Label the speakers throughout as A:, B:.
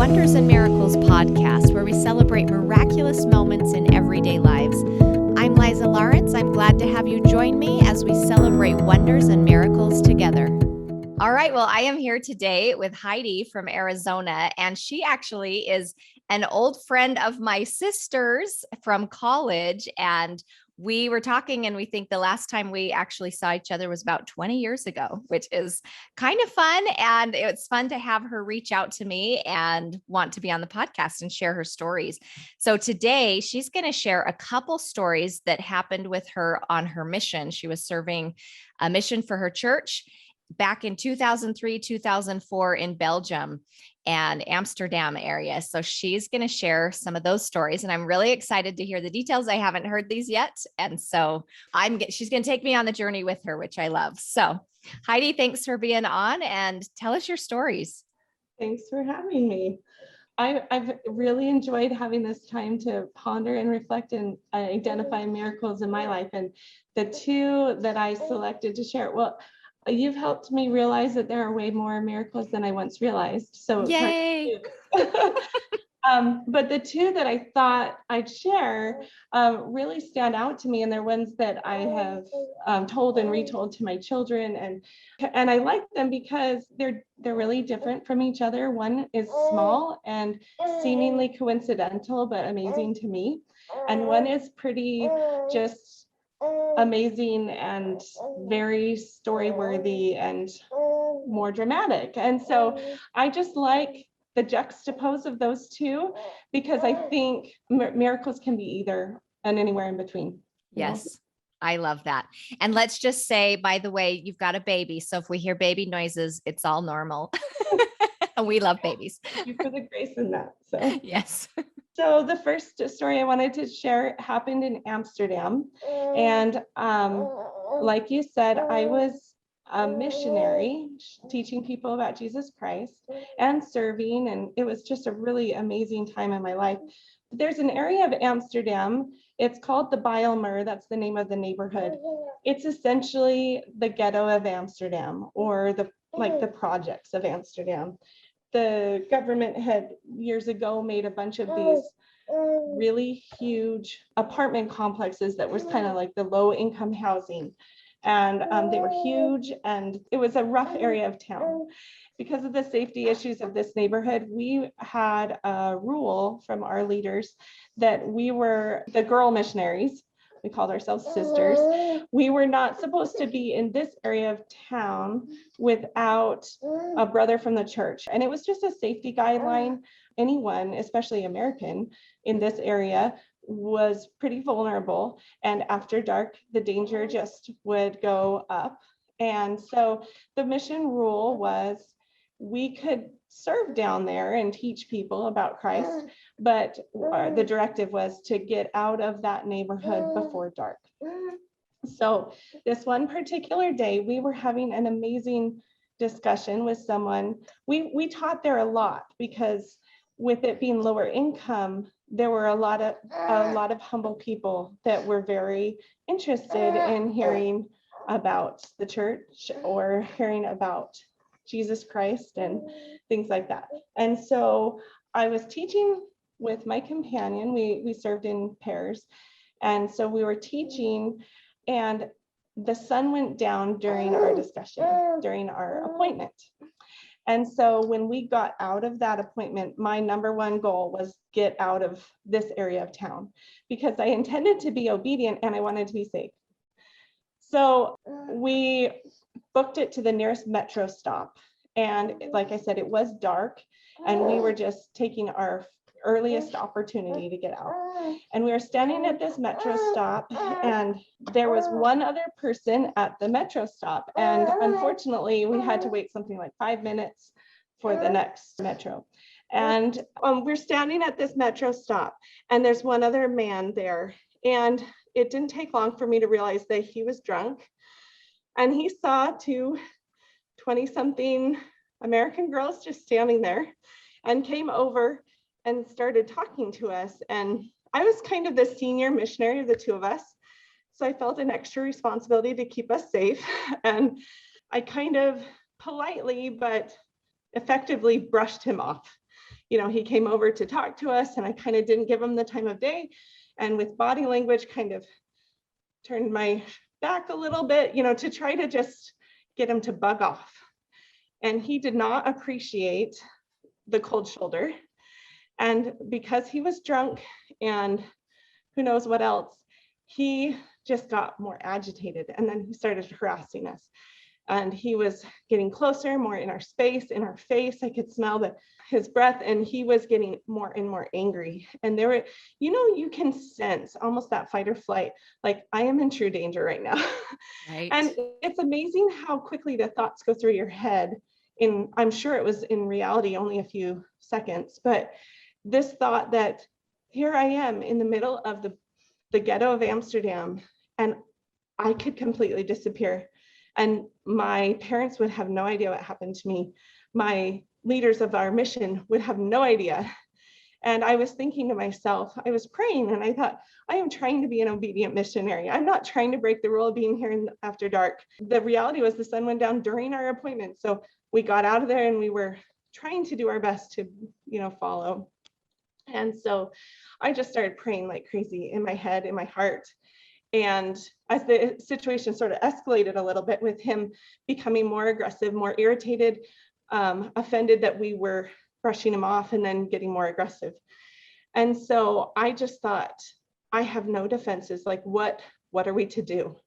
A: Wonders and Miracles podcast, where we celebrate miraculous moments in everyday lives. I'm Liza Lawrence. I'm glad to have you join me as we celebrate wonders and miracles together. All right. Well, I am here today with Heidi from Arizona, and she actually is an old friend of my sister's from college. And we were talking, and we think the last time we actually saw each other was about 20 years ago, which is kind of fun. And it's fun to have her reach out to me and want to be on the podcast and share her stories. So today she's going to share a couple stories that happened with her on her mission. She was serving a mission for her church back in 2003, 2004 in Belgium and Amsterdam area. So she's going to share some of those stories, and I'm really excited to hear the details. I haven't heard these yet. And so she's going to take me on the journey with her, which I love. So Heidi, thanks for being on, and tell us your stories.
B: Thanks for having me. I've really enjoyed having this time to ponder and reflect and identify miracles in my life. And the two that I selected to share, well, you've helped me realize that there are way more miracles than I once realized. So
A: yay!
B: But the two that I thought I'd share really stand out to me, and they're ones that I have told and retold to my children, and I like them because they're really different from each other. One is small and seemingly coincidental, but amazing to me, and one is pretty just amazing and very story worthy and more dramatic. And so I just like the juxtapose of those two, because I think miracles can be either and anywhere in between.
A: Yes. I love that. And let's just say, by the way, you've got a baby. So if we hear baby noises, it's all normal. And we love babies.
B: Thank you for the grace in that. So
A: yes.
B: So the first story I wanted to share happened in Amsterdam. And like you said, I was a missionary teaching people about Jesus Christ and serving. And it was just a really amazing time in my life. There's an area of Amsterdam. It's called the Bijlmer. That's the name of the neighborhood. It's essentially the ghetto of Amsterdam, or the projects of Amsterdam. The government had years ago made a bunch of these really huge apartment complexes that was kind of like the low income housing. And they were huge, and it was a rough area of town. Because of the safety issues of this neighborhood, we had a rule from our leaders that we were the girl missionaries. We called ourselves sisters. We were not supposed to be in this area of town without a brother from the church. And it was just a safety guideline. Anyone, especially American, in this area was pretty vulnerable. And after dark, the danger just would go up. And so the mission rule was we could serve down there and teach people about Christ, but the directive was to get out of that neighborhood before dark. So this one particular day, we were having an amazing discussion with someone. We taught there a lot, because with it being lower income, there were a lot of humble people that were very interested in hearing about the church or hearing about Jesus Christ and things like that. And so I was teaching with my companion. We served in pairs. And so we were teaching, and the sun went down during our discussion, during our appointment. And so when we got out of that appointment, my number one goal was get out of this area of town, because I intended to be obedient and I wanted to be safe. So we booked it to the nearest metro stop. And like I said, it was dark, and we were just taking our earliest opportunity to get out. And we were standing at this metro stop, and there was one other person at the metro stop. And unfortunately, we had to wait something like 5 minutes for the next metro. And we're standing at this metro stop, and there's one other man there. And it didn't take long for me to realize that he was drunk. And he saw two 20-something American girls just standing there, and came over and started talking to us. And I was kind of the senior missionary of the two of us, so I felt an extra responsibility to keep us safe. And I kind of politely but effectively brushed him off. he came over to talk to us, and I kind of didn't give him the time of day. And with body language, kind of turned my back a little bit, to try to just get him to bug off. And he did not appreciate the cold shoulder. And because he was drunk and who knows what else, he just got more agitated. And then he started harassing us. And he was getting closer, more in our space, in our face. I could smell his breath, and he was getting more and more angry. And there were, you can sense almost that fight or flight, like, I am in true danger right now.
A: Right.
B: And it's amazing how quickly the thoughts go through your head. I'm sure it was in reality only a few seconds, but this thought that here I am in the middle of the ghetto of Amsterdam, and I could completely disappear. And my parents would have no idea what happened to me. My leaders of our mission would have no idea. And I was thinking to myself, I was praying, and I thought, I am trying to be an obedient missionary. I'm not trying to break the rule of being here after dark. The reality was the sun went down during our appointment. So we got out of there, and we were trying to do our best to, follow. And so I just started praying like crazy in my head, in my heart. And as the situation sort of escalated a little bit with him becoming more aggressive, more irritated, offended that we were brushing him off and then getting more aggressive. And so I just thought, I have no defenses. Like, what are we to do?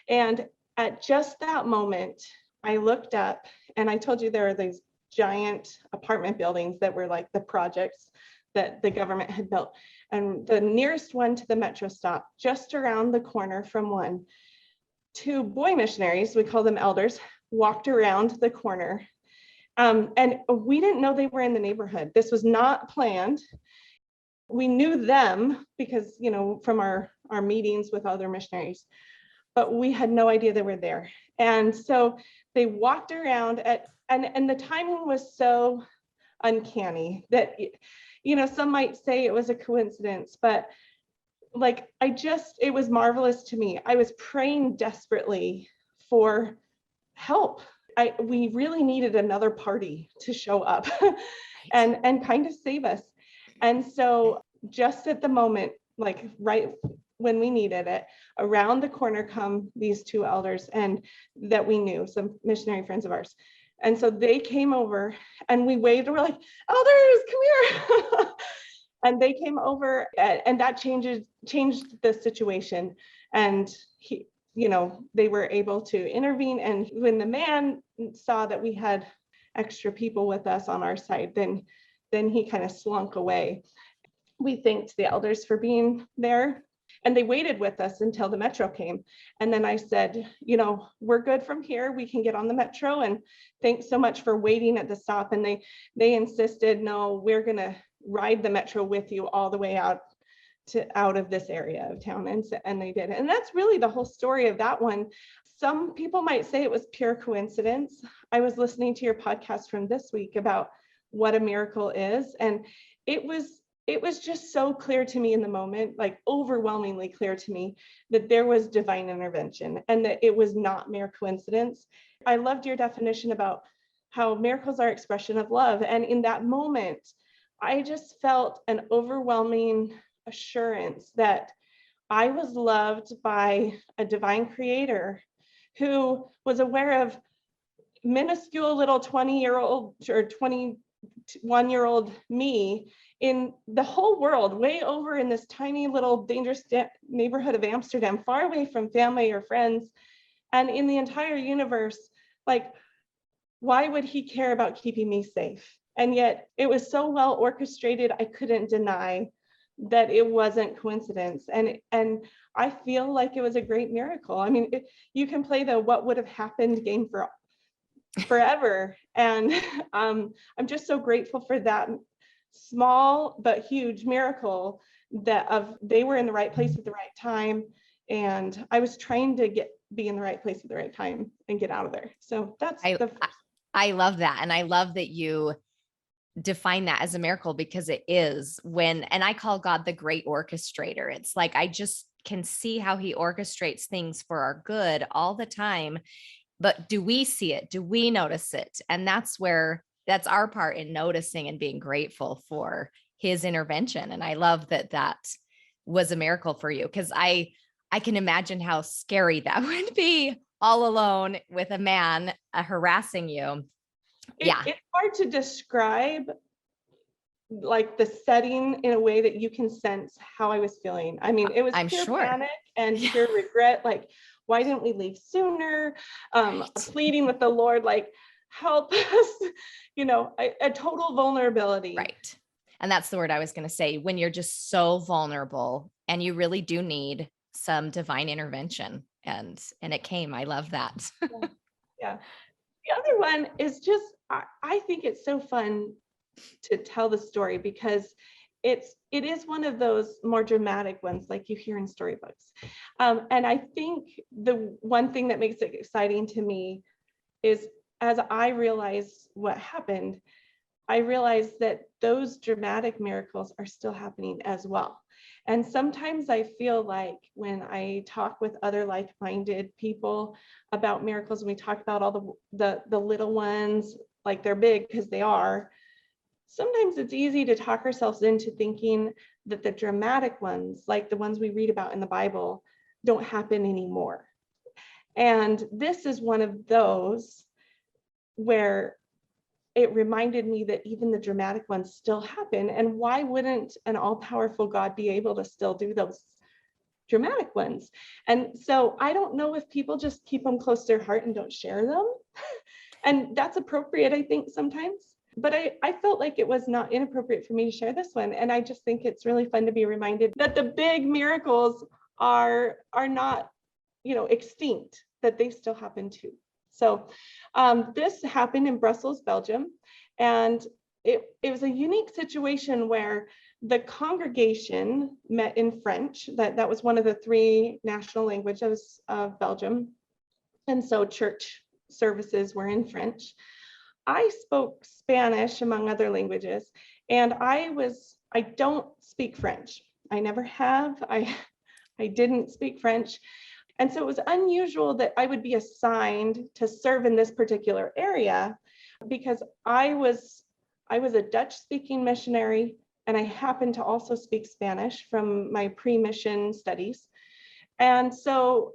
B: And at just that moment, I looked up, and I told you there are these giant apartment buildings that were like the projects that the government had built. And the nearest one to the metro stop, just around the corner from one, two boy missionaries, we call them elders, walked around the corner. And we didn't know they were in the neighborhood. This was not planned. We knew them because, from our meetings with other missionaries, but we had no idea they were there. And so they walked around and the timing was so uncanny that, some might say it was a coincidence, but it was marvelous to me. I was praying desperately for help. We really needed another party to show up and kind of save us. And so just at the moment, like right when we needed it, around the corner come these two elders, and that we knew, some missionary friends of ours. And so they came over, and we waved, and we're like, elders, come here. And they came over, and that changed the situation. And they were able to intervene. And when the man saw that we had extra people with us on our side, then he kind of slunk away. We thanked the elders for being there, and they waited with us until the metro came. And then I said, we're good from here. We can get on the metro, and thanks so much for waiting at the stop. And they insisted, no, we're going to ride the metro with you all the way out of this area of town. And they did. And that's really the whole story of that one. Some people might say it was pure coincidence. I was listening to your podcast from this week about what a miracle is. And it was just so clear to me in the moment, like overwhelmingly clear to me, that there was divine intervention and that it was not mere coincidence. I loved your definition about how miracles are expression of love. And in that moment, I just felt an overwhelming assurance that I was loved by a divine creator who was aware of minuscule little 20-year-old or 21-year-old me in the whole world, way over in this tiny little dangerous neighborhood of Amsterdam, far away from family or friends, and in the entire universe. Like, why would he care about keeping me safe? And yet it was so well orchestrated, I couldn't deny that it wasn't coincidence. And I feel like it was a great miracle. I mean, you can play the what would have happened game for forever. And I'm just so grateful for that small but huge miracle they were in the right place at the right time. And I was trying to be in the right place at the right time and get out of there. So that's
A: I love that. And I love that you define that as a miracle, because it is and I call God the Great Orchestrator. It's like, I just can see how he orchestrates things for our good all the time. But do we see it? Do we notice it? And that's where that's our part in noticing and being grateful for his intervention. And I love that that was a miracle for you, because I can imagine how scary that would be, all alone with a man harassing you.
B: It's hard to describe like the setting in a way that you can sense how I was feeling. I mean, it was
A: I'm
B: pure
A: sure.
B: panic and pure regret. Like, why didn't we leave sooner? Pleading with the Lord, like, help us, a total vulnerability.
A: Right. And that's the word I was going to say, when you're just so vulnerable and you really do need some divine intervention. And it came. I love that.
B: Yeah. The other one is just, I think it's so fun to tell the story because it is one of those more dramatic ones like you hear in storybooks. And I think the one thing that makes it exciting to me is, as I realize what happened, I realized that those dramatic miracles are still happening as well. And sometimes I feel like when I talk with other like-minded people about miracles, and we talk about all the little ones, like they're big because they are, sometimes it's easy to talk ourselves into thinking that the dramatic ones, like the ones we read about in the Bible, don't happen anymore. And this is one of those where it reminded me that even the dramatic ones still happen. And why wouldn't an all-powerful God be able to still do those dramatic ones? And so I don't know if people just keep them close to their heart and don't share them. And that's appropriate, I think, sometimes. But I felt like it was not inappropriate for me to share this one. And I just think it's really fun to be reminded that the big miracles are not, extinct, that they still happen too. So this happened in Brussels, Belgium, and it was a unique situation where the congregation met in French. That was one of the 3 national languages of Belgium, and so church services were in French. I spoke Spanish, among other languages, and I don't speak French. I never have. I didn't speak French. And so it was unusual that I would be assigned to serve in this particular area because I was a Dutch-speaking missionary, and I happened to also speak Spanish from my pre-mission studies. And so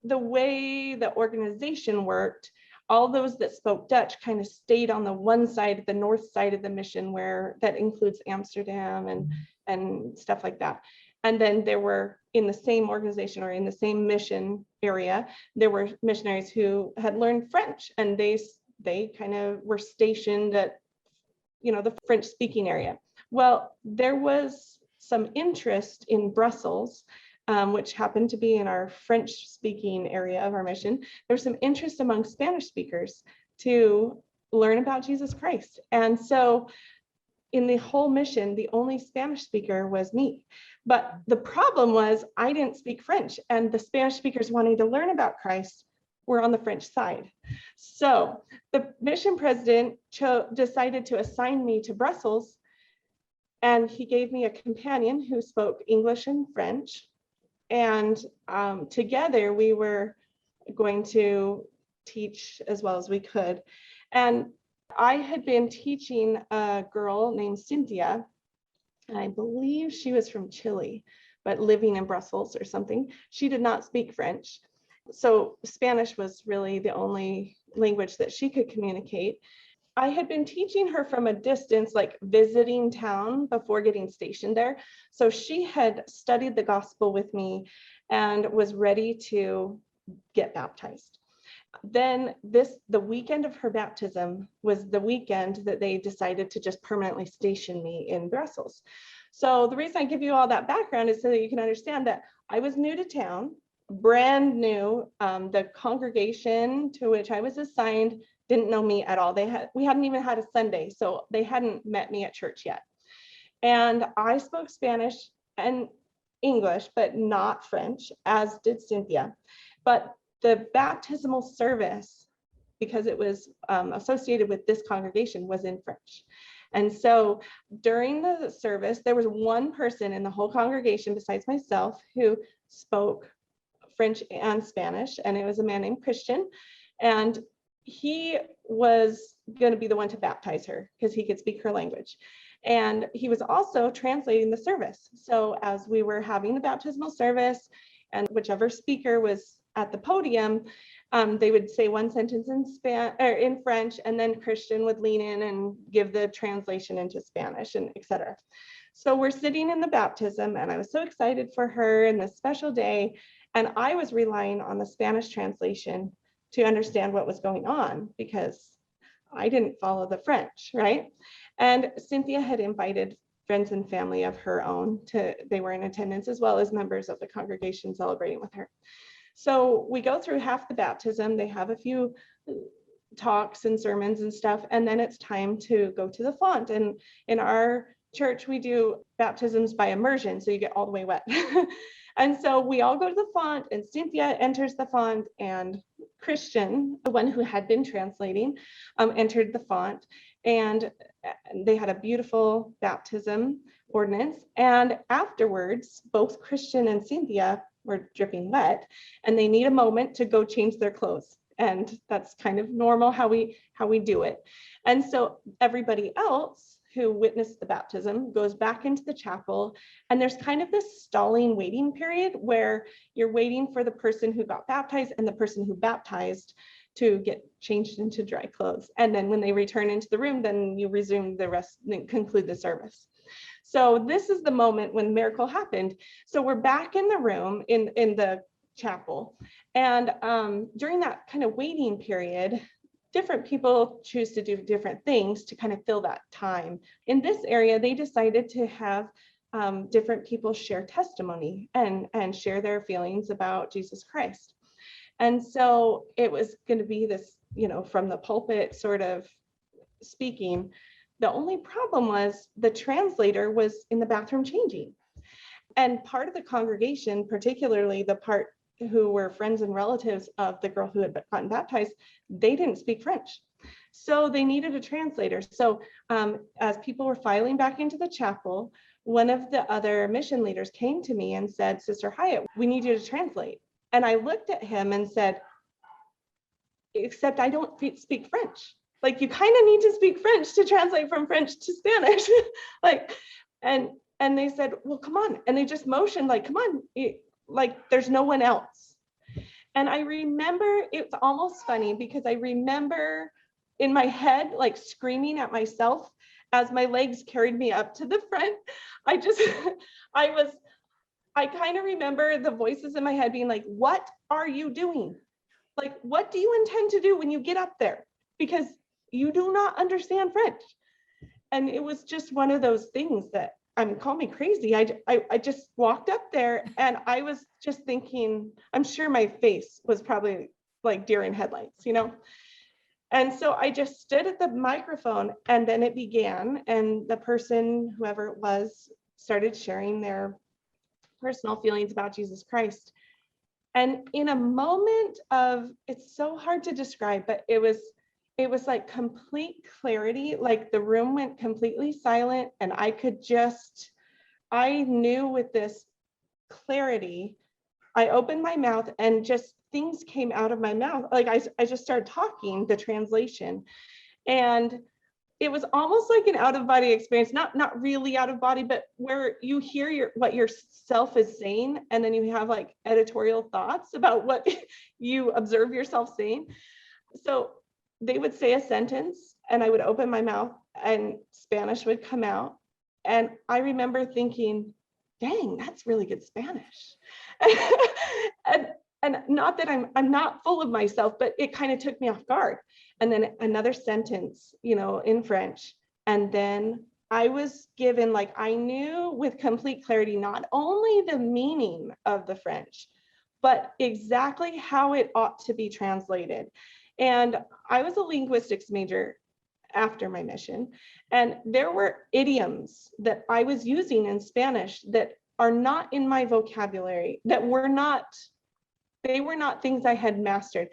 B: the way the organization worked, all those that spoke Dutch kind of stayed on the one side, the north side of the mission, where that includes Amsterdam and stuff like that. And then there were, in the same organization or in the same mission area, there were missionaries who had learned French, and they kind of were stationed at, the French speaking area. Well, there was some interest in Brussels, which happened to be in our French speaking area of our mission. There's some interest among Spanish speakers to learn about Jesus Christ. And so in the whole mission, the only Spanish speaker was me. But the problem was I didn't speak French, and the Spanish speakers wanting to learn about Christ were on the French side. So the mission president decided to assign me to Brussels, and he gave me a companion who spoke English and French. And together we were going to teach as well as we could. And I had been teaching a girl named Cynthia, and I believe she was from Chile, but living in Brussels or something. She did not speak French. So Spanish was really the only language that she could communicate. I had been teaching her from a distance, like visiting town before getting stationed there. So she had studied the gospel with me and was ready to get baptized. Then the weekend of her baptism was the weekend that they decided to just permanently station me in Brussels. So the reason I give you all that background is so that you can understand that I was new to town, brand new. The congregation to which I was assigned didn't know me at all. We hadn't even had a Sunday, so they hadn't met me at church yet. And I spoke Spanish and English, but not French, as did Cynthia. But the baptismal service, because it was associated with this congregation, was in French. And so during the service, there was one person in the whole congregation besides myself who spoke French and Spanish, and it was a man named Christian. And he was going to be the one to baptize her because he could speak her language. And he was also translating the service. So as we were having the baptismal service, and whichever speaker was at the podium, they would say one sentence in French, and then Christian would lean in and give the translation into Spanish, and etc. So we're sitting in the baptism, and I was so excited for her and this special day, and I was relying on the Spanish translation to understand what was going on because I didn't follow the French, right? And Cynthia had invited friends and family of her own they were in attendance, as well as members of the congregation celebrating with her. So we go through half the baptism. They have a few talks and sermons and stuff, and then it's time to go to the font. And in our church, we do baptisms by immersion, so you get all the way wet. And so we all go to the font, and Cynthia enters the font, and Christian, the one who had been translating, entered the font, and they had a beautiful baptism ordinance. And afterwards, both Christian and Cynthia were dripping wet, and they need a moment to go change their clothes. And that's kind of normal how we do it. And so everybody else who witnessed the baptism goes back into the chapel, and there's kind of this stalling waiting period where you're waiting for the person who got baptized and the person who baptized to get changed into dry clothes. And then when they return into the room, then you resume the rest and conclude the service. So this is the moment when the miracle happened. So we're back in the room in the chapel, and during that kind of waiting period, different people choose to do different things to kind of fill that time. In this area, they decided to have different people share testimony and share their feelings about Jesus Christ. And so it was going to be this, from the pulpit sort of speaking. The only problem was the translator was in the bathroom changing. And part of the congregation, particularly the part who were friends and relatives of the girl who had gotten baptized, they didn't speak French. So they needed a translator. So as people were filing back into the chapel, one of the other mission leaders came to me and said, Sister Hyatt, we need you to translate. And I looked at him and said, except I don't speak French. Like, you kind of need to speak French to translate from French to Spanish. And they said, well, come on. And they just motioned like, come on, like there's no one else. And I remember, it's almost funny because I remember in my head, like screaming at myself as my legs carried me up to the front. I kind of remember the voices in my head being like, what are you doing? Like, what do you intend to do when you get up there? Because you do not understand French. And it was just one of those things that, call me crazy. I just walked up there and I was just thinking, I'm sure my face was probably like deer in headlights, And so I just stood at the microphone, and then it began, and the person, whoever it was, started sharing their personal feelings about Jesus Christ. And in a moment of, it's so hard to describe, but it was like complete clarity. Like the room went completely silent, and I knew with this clarity, I opened my mouth and just things came out of my mouth. Like I just started talking the translation, and it was almost like an out of body experience, not really out of body, but where you hear what yourself is saying, and then you have like editorial thoughts about what you observe yourself saying. So they would say a sentence and I would open my mouth and Spanish would come out. And I remember thinking, dang, that's really good Spanish. and not that I'm not full of myself, but it kind of took me off guard. And then another sentence, in French. And then I was given, like, I knew with complete clarity, not only the meaning of the French, but exactly how it ought to be translated. And I was a linguistics major after my mission. And there were idioms that I was using in Spanish that are not in my vocabulary, they were not things I had mastered.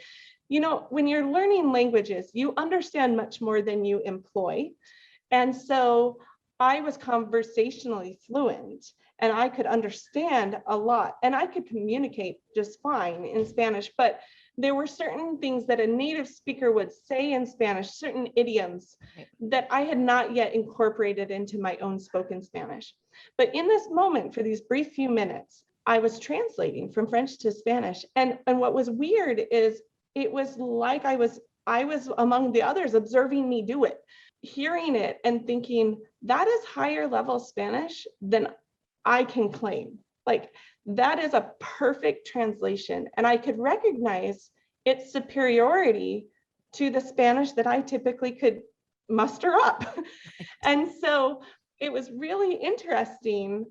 B: When you're learning languages, you understand much more than you employ. And so I was conversationally fluent and I could understand a lot and I could communicate just fine in Spanish, but there were certain things that a native speaker would say in Spanish, certain idioms that I had not yet incorporated into my own spoken Spanish. But in this moment, for these brief few minutes, I was translating from French to Spanish. And what was weird is it was like I was among the others observing me do it, hearing it and thinking, that is higher level Spanish than I can claim. Like, that is a perfect translation. And I could recognize its superiority to the Spanish that I typically could muster up. And so it was really interesting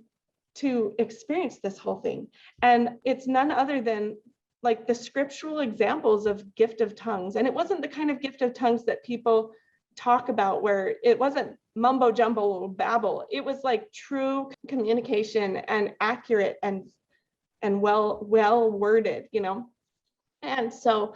B: to experience this whole thing. And it's none other than like the scriptural examples of gift of tongues. And it wasn't the kind of gift of tongues that people talk about where it wasn't mumbo jumbo babble. It was like true communication and accurate and well worded, you know. And so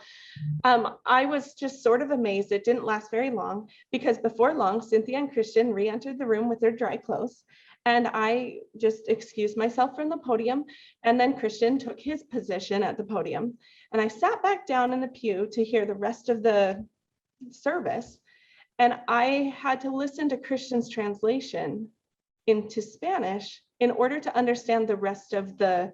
B: I was just sort of amazed. It didn't last very long, because before long, Cynthia and Christian re-entered the room with their dry clothes. And I just excused myself from the podium. And then Christian took his position at the podium. And I sat back down in the pew to hear the rest of the service. And I had to listen to Christian's translation into Spanish in order to understand the rest of the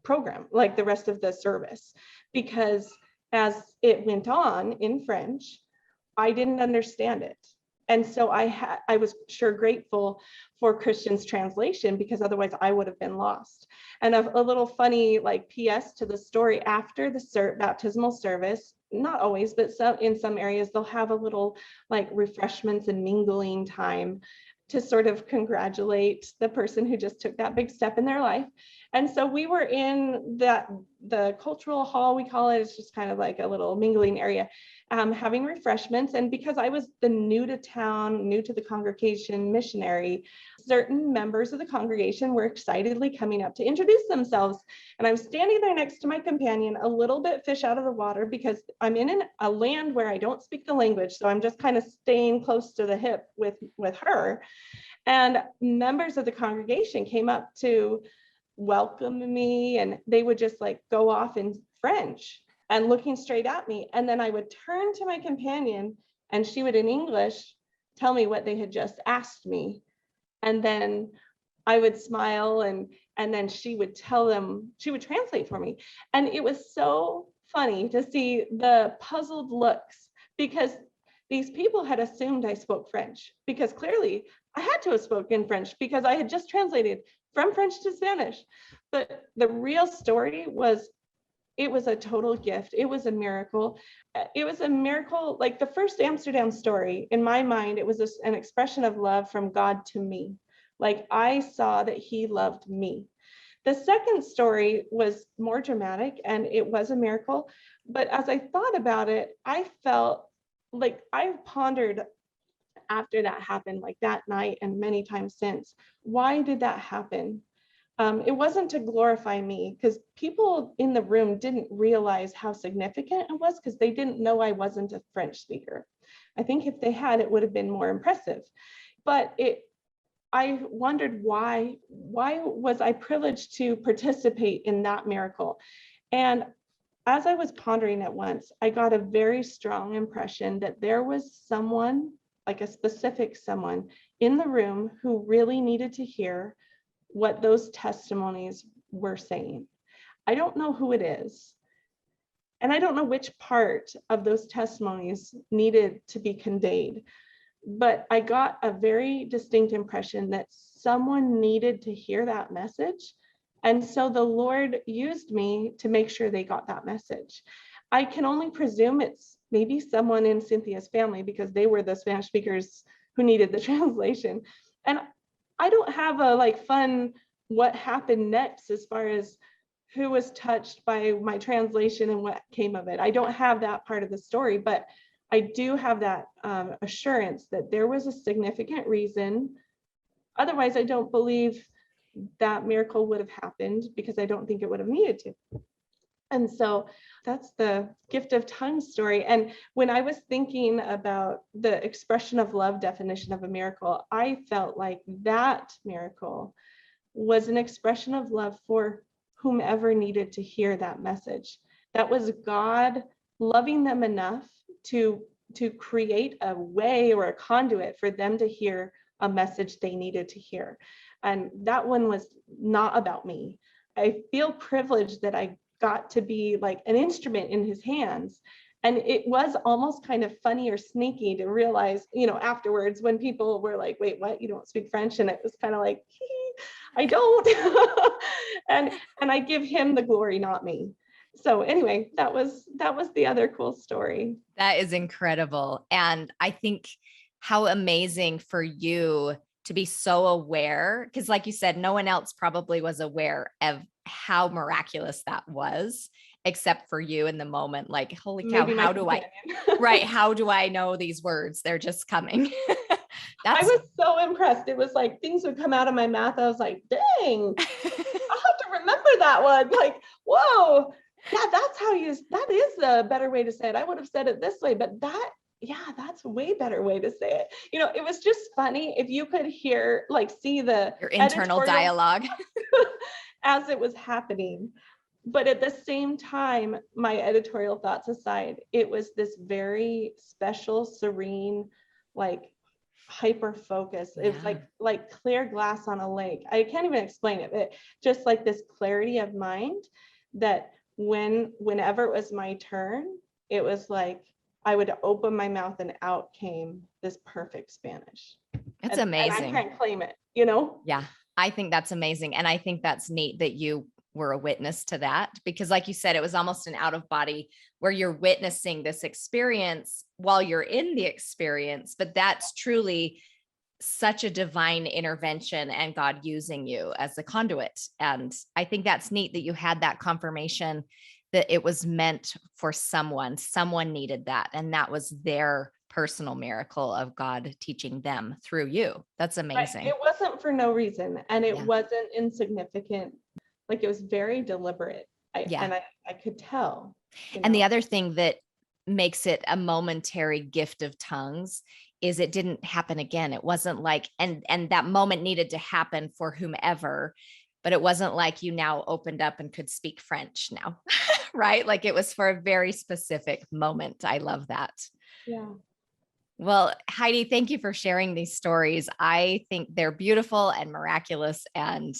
B: program, like the rest of the service, because as it went on in French, I didn't understand it. And so I was sure grateful for Christian's translation, because otherwise I would have been lost. And a little funny like PS to the story, after the baptismal service, not always, but in some areas, they'll have a little like refreshments and mingling time to sort of congratulate the person who just took that big step in their life. And so we were in the cultural hall, we call it. It's just kind of like a little mingling area, having refreshments. And because I was the new to town, new to the congregation missionary, certain members of the congregation were excitedly coming up to introduce themselves. And I was standing there next to my companion, a little bit fish out of the water, because I'm in a land where I don't speak the language. So I'm just kind of staying close to the hip with her. And members of the congregation came up to welcome me, and they would just like go off in French and looking straight at me. And then I would turn to my companion, and she would in English tell me what they had just asked me. And then I would smile, and then she would tell them, she would translate for me. And it was so funny to see the puzzled looks, because these people had assumed I spoke French, because clearly I had to have spoken French, because I had just translated from French to Spanish. But the real story was, it was a total gift. It was a miracle. It was a miracle. Like the first Amsterdam story, in my mind, it was an expression of love from God to me. Like I saw that he loved me. The second story was more dramatic, and it was a miracle. But as I thought about it, I felt like I've pondered after that happened, like that night and many times since, why did that happen? It wasn't to glorify me, because people in the room didn't realize how significant it was, because they didn't know I wasn't a French speaker. I think if they had, it would have been more impressive. But I wondered why was I privileged to participate in that miracle? And as I was pondering it once, I got a very strong impression that there was someone, like a specific someone in the room, who really needed to hear what those testimonies were saying. I don't know who it is. And I don't know which part of those testimonies needed to be conveyed. But I got a very distinct impression that someone needed to hear that message. And so the Lord used me to make sure they got that message. I can only presume it's maybe someone in Cynthia's family, because they were the Spanish speakers who needed the translation. And I don't have a like fun what happened next as far as who was touched by my translation and what came of it. I don't have that part of the story, but I do have that assurance that there was a significant reason. Otherwise, I don't believe that miracle would have happened, because I don't think it would have needed to. And so that's the gift of tongues story. And when I was thinking about the expression of love definition of a miracle, I felt like that miracle was an expression of love for whomever needed to hear that message. That was God loving them enough to create a way or a conduit for them to hear a message they needed to hear. And that one was not about me. I feel privileged that I got to be like an instrument in his hands. And it was almost kind of funny or sneaky to realize, afterwards when people were like, wait, what? You don't speak French? And it was kind of like, I don't. and I give him the glory, not me. So anyway, that was the other cool story.
A: That is incredible. And I think how amazing for you to be so aware, because like you said, no one else probably was aware of how miraculous that was, except for you in the moment. Like, holy cow,
B: Maybe
A: how do I, right? How do I know these words? They're just coming.
B: I was so impressed. It was like things would come out of my mouth. I was like, dang, I'll have to remember that one. Like, whoa, yeah, that is the better way to say it. I would have said it this way, but that's a way better way to say it. It was just funny if you could hear, like, see your
A: internal dialogue
B: as it was happening. But at the same time, my editorial thoughts aside, it was this very special, serene, like hyper focus. It was like clear glass on a lake. I can't even explain it, but just like this clarity of mind that whenever it was my turn, it was like I would open my mouth and out came this perfect Spanish.
A: That's amazing.
B: And I can't claim it,
A: Yeah, I think that's amazing. And I think that's neat that you were a witness to that, because like you said, it was almost an out of body where you're witnessing this experience while you're in the experience, but that's truly such a divine intervention and God using you as a conduit. And I think that's neat that you had that confirmation that it was meant for someone needed that. And that was their personal miracle of God teaching them through you. That's amazing.
B: It wasn't for no reason. And it wasn't insignificant. Like, it was very deliberate. And I could tell.
A: And the other thing that makes it a momentary gift of tongues is it didn't happen again. It wasn't like, and that moment needed to happen for whomever, but it wasn't like you now opened up and could speak French now, right? Like, it was for a very specific moment. I love that.
B: Yeah.
A: Well, Heidi, thank you for sharing these stories. I think they're beautiful and miraculous. And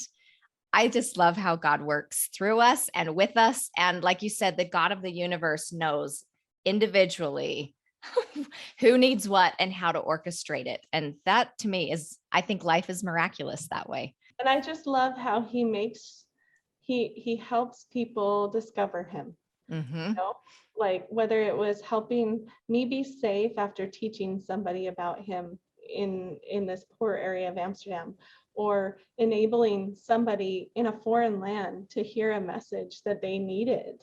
A: I just love how God works through us and with us. And like you said, the God of the universe knows individually who needs what and how to orchestrate it. And that to me I think life is miraculous that way.
B: And I just love how he helps people discover him.
A: Mm-hmm.
B: Like, whether it was helping me be safe after teaching somebody about him in this poor area of Amsterdam, or enabling somebody in a foreign land to hear a message that they needed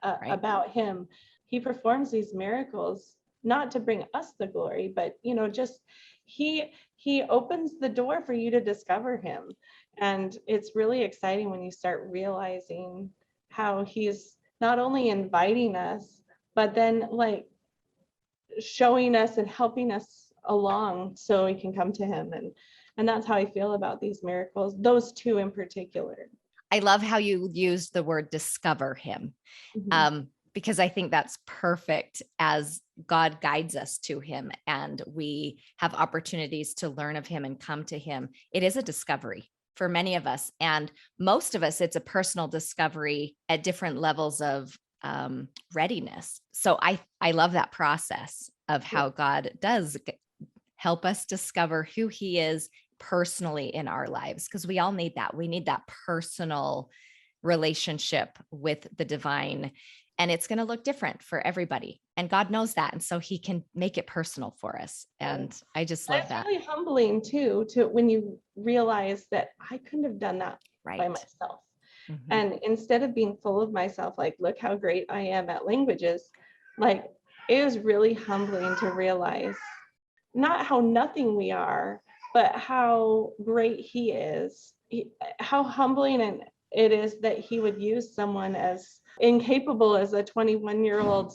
B: about him. He performs these miracles, not to bring us the glory, but, just he opens the door for you to discover him. And it's really exciting when you start realizing how he's not only inviting us, but then like showing us and helping us along so we can come to him. And that's how I feel about these miracles, those two in particular.
A: I love how you used the word discover him, because I think that's perfect as God guides us to him and we have opportunities to learn of him and come to him. It is a discovery for many of us. And most of us, it's a personal discovery at different levels of readiness. So I love that process of how God does help us discover who he is personally in our lives, because we all need that. We need that personal relationship with the divine, and it's going to look different for everybody. And God knows that. And so he can make it personal for us. And I just love that.
B: It's really humbling too, when you realize that I couldn't have done that by myself. Mm-hmm. And instead of being full of myself, like, look how great I am at languages, like, it was really humbling to realize not how nothing we are, but how great he is, how humbling and it is that he would use someone as incapable as a 21-year-old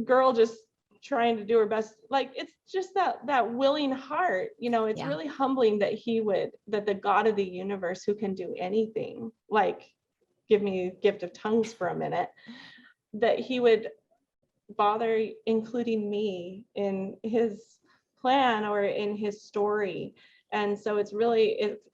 B: girl just trying to do her best. Like, it's just that willing heart, it's really humbling that that the God of the universe, who can do anything, like, give me a gift of tongues for a minute, that he would bother including me in his plan or in his story. And so it's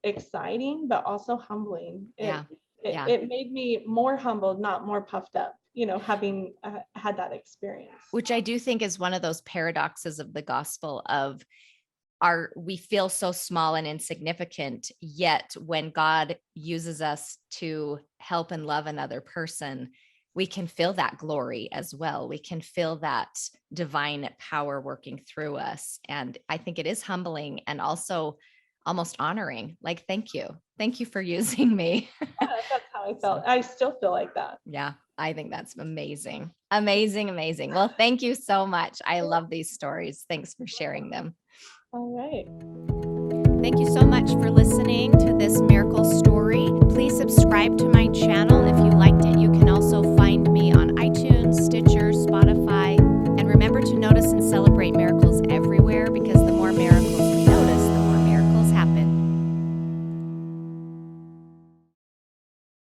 B: exciting, but also humbling. It made me more humbled, not more puffed up, having had that experience.
A: Which I do think is one of those paradoxes of the gospel of we feel so small and insignificant, yet when God uses us to help and love another person, we can feel that glory as well. We can feel that divine power working through us. And I think it is humbling and also almost honoring. Like, thank you. Thank you for using me.
B: That's how I felt. I still feel like that.
A: Yeah, I think that's amazing. Amazing, amazing. Well, thank you so much. I love these stories. Thanks for sharing them.
B: All right.
A: Thank you so much for listening to this miracle story. Please subscribe to my channel if you liked it. You can also find me on iTunes, Stitcher, Spotify, and remember to notice and celebrate miracles